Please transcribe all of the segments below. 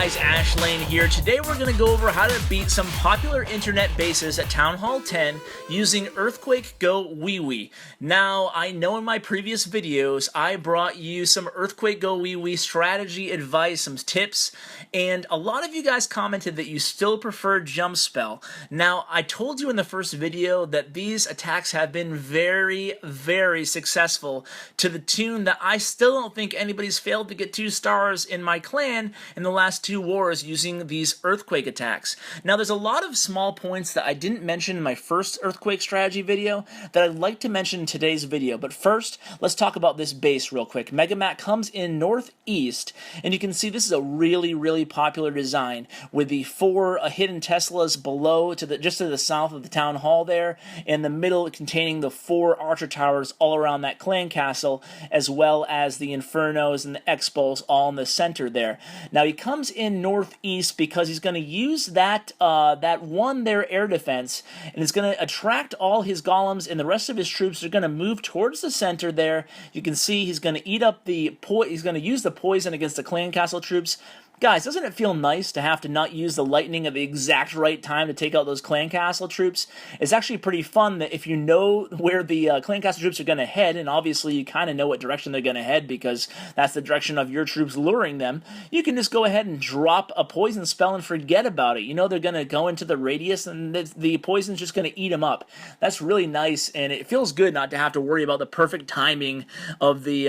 guys, Ashlane here. Today we're going to go over how to beat some popular internet bases at Town Hall 10 using Earthquake GoWiWi. Now, I know in my previous videos I brought you some Earthquake GoWiWi strategy advice, some tips, and a lot of you guys commented that you still prefer Jump Spell. Now, I told you in the first video that these attacks have been very, very successful to the tune that I still don't think anybody's failed to get 2 stars in my clan in the last 2 wars using these Earthquake attacks. Now, there's a lot of small points that I didn't mention in my first Earthquake strategy video that I'd like to mention in today's video, but first, let's talk about this base real quick. Megamat comes in northeast, and you can see this is a really popular design with the 4 hidden Teslas below, just to the south of the town hall there, in the middle containing the 4 archer towers all around that clan castle, as well as the Infernos and the Expos all in the center there. Now, he comes in northeast because he's going to use that their air defense, and it's going to attract all his golems, and the rest of his troops are going to move towards the center there. You can see he's going to eat up he's going to use the poison against the clan castle troops. Guys, doesn't it feel nice to have to not use the lightning at the exact right time to take out those clan castle troops? It's actually pretty fun that if you know where the clan castle troops are going to head, and obviously you kind of know what direction they're going to head because that's the direction of your troops luring them, you can just go ahead and drop a poison spell and forget about it. You know they're going to go into the radius and the poison's just going to eat them up. That's really nice, and it feels good not to have to worry about the perfect timing of the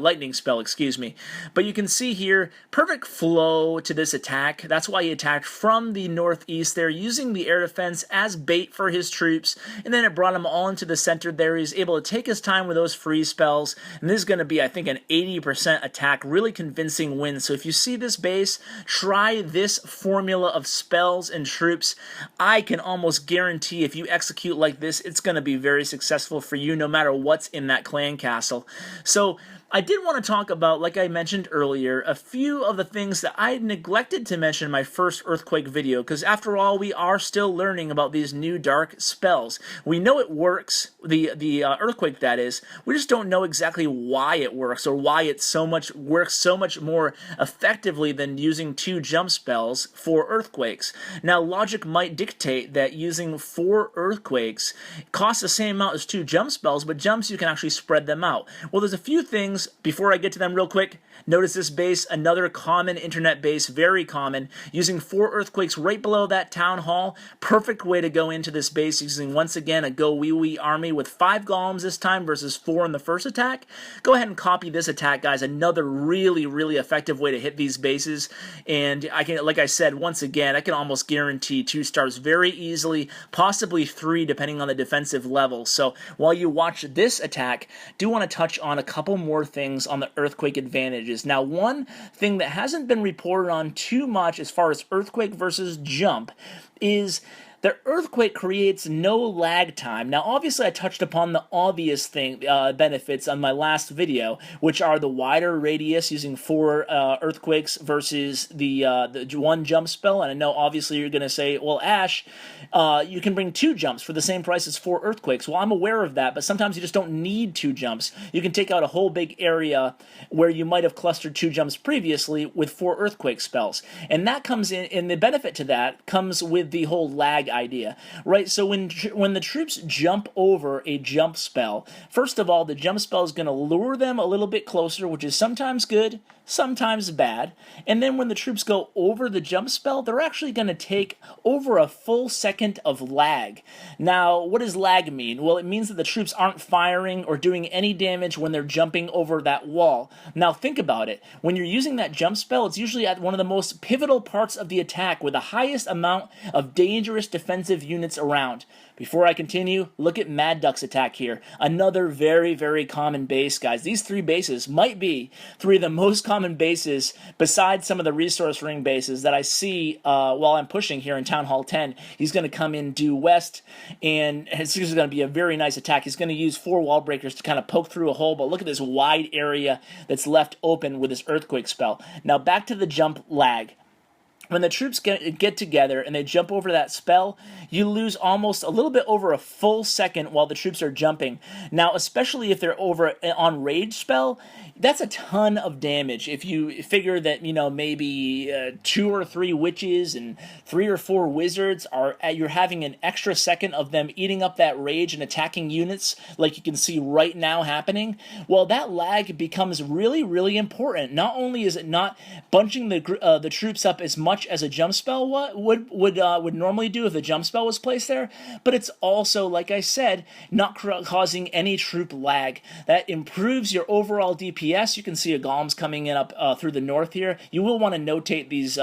lightning spell, excuse me. But you can see here, perfect flow to this attack. That's why he attacked from the northeast there, using the air defense as bait for his troops, and then it brought him all into the center there. He's able to take his time with those freeze spells, and this is going to be, I think, an 80% attack, really convincing win. So if you see this base, try this formula of spells and troops. I can almost guarantee if you execute like this, it's going to be very successful for you, no matter what's in that clan castle. So I did want to talk about, like I mentioned earlier, a few of the things that I neglected to mention in my first Earthquake video, because after all, we are still learning about these new dark spells. We know it works, the Earthquake that is, we just don't know exactly why it works, or why it works so much more effectively than using 2 jump spells for Earthquakes. Now, logic might dictate that using 4 Earthquakes costs the same amount as 2 jump spells, but jumps you can actually spread them out. Well, there's a few things. Before I get to them real quick, notice this base, another common internet base, very common, using 4 Earthquakes right below that town hall. Perfect way to go into this base, using once again a GoWiWi army with 5 golems this time versus 4 in the first attack. Go ahead and copy this attack, guys. Another really effective way to hit these bases, and I can, like I said, once again, I can almost guarantee 2 stars very easily, possibly 3 depending on the defensive level. So while you watch this attack, do want to touch on a couple more things on the Earthquake advantages. Now, one thing that hasn't been reported on too much as far as Earthquake versus Jump is the Earthquake creates no lag time. Now, obviously, I touched upon the obvious benefits on my last video, which are the wider radius using 4 Earthquakes versus the 1 jump spell. And I know, obviously, you're going to say, well, Ash, you can bring 2 jumps for the same price as 4 Earthquakes. Well, I'm aware of that, but sometimes you just don't need 2 jumps. You can take out a whole big area where you might have clustered 2 jumps previously with 4 Earthquake spells. And that comes in, and the benefit to that comes with the whole lag idea, right? So when the troops jump over a jump spell, first of all, the jump spell is going to lure them a little bit closer, which is sometimes good, sometimes bad. And then when the troops go over the jump spell, they're actually going to take over a full second of lag. Now, what does lag mean? Well, it means that the troops aren't firing or doing any damage when they're jumping over that wall. Now, think about it. When you're using that jump spell, it's usually at one of the most pivotal parts of the attack with the highest amount of dangerous defensive units around. Before I continue, look at Mad Duck's attack here. Another very common base, guys. These 3 bases might be 3 of the most common bases besides some of the resource ring bases that I see while I'm pushing here in Town Hall 10. He's going to come in due west, and it's going to be a very nice attack. He's going to use 4 wall breakers to kind of poke through a hole, but look at this wide area that's left open with this Earthquake spell. Now back to the jump lag. when the troops get together and they jump over that spell, you lose almost a little bit over a full second while the troops are jumping. Now, especially if they're over on rage spell, that's a ton of damage. If you figure that, you know, maybe 2 or 3 witches and 3 or 4 wizards are, you're having an extra second of them eating up that rage and attacking units, like you can see right now happening, well, that lag becomes really, really important. Not only is it not bunching the troops up as much as a jump spell would normally do if the jump spell was placed there, but it's also, like I said, not causing any troop lag. That improves your overall DPS. You can see a golems coming in up through the north here. You will want to notate these.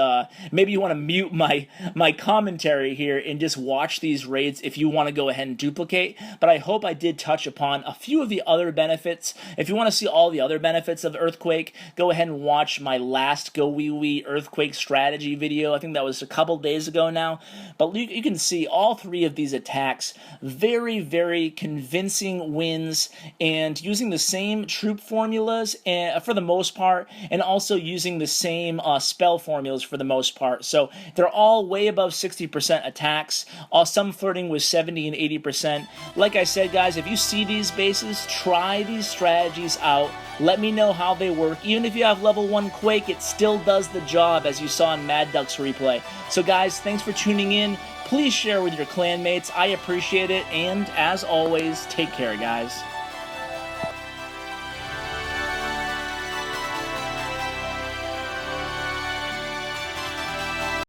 Maybe you want to mute my commentary here and just watch these raids if you want to go ahead and duplicate. But I hope I did touch upon a few of the other benefits. If you want to see all the other benefits of Earthquake, go ahead and watch my last GoWiWi Earthquake strategy video. I think that was a couple days ago now. But you can see all 3 of these attacks, very, very convincing wins, and using the same troop formulas for the most part, and also using the same spell formulas for the most part. So they're all way above 60% attacks, some flirting with 70 and 80%. Like I said, guys, if you see these bases, try these strategies out. Let me know how they work. Even if you have level 1 Quake, it still does the job, as you saw in Mad Duck's replay. So guys, thanks for tuning in. Please share with your clanmates. I appreciate it. And as always, take care, guys.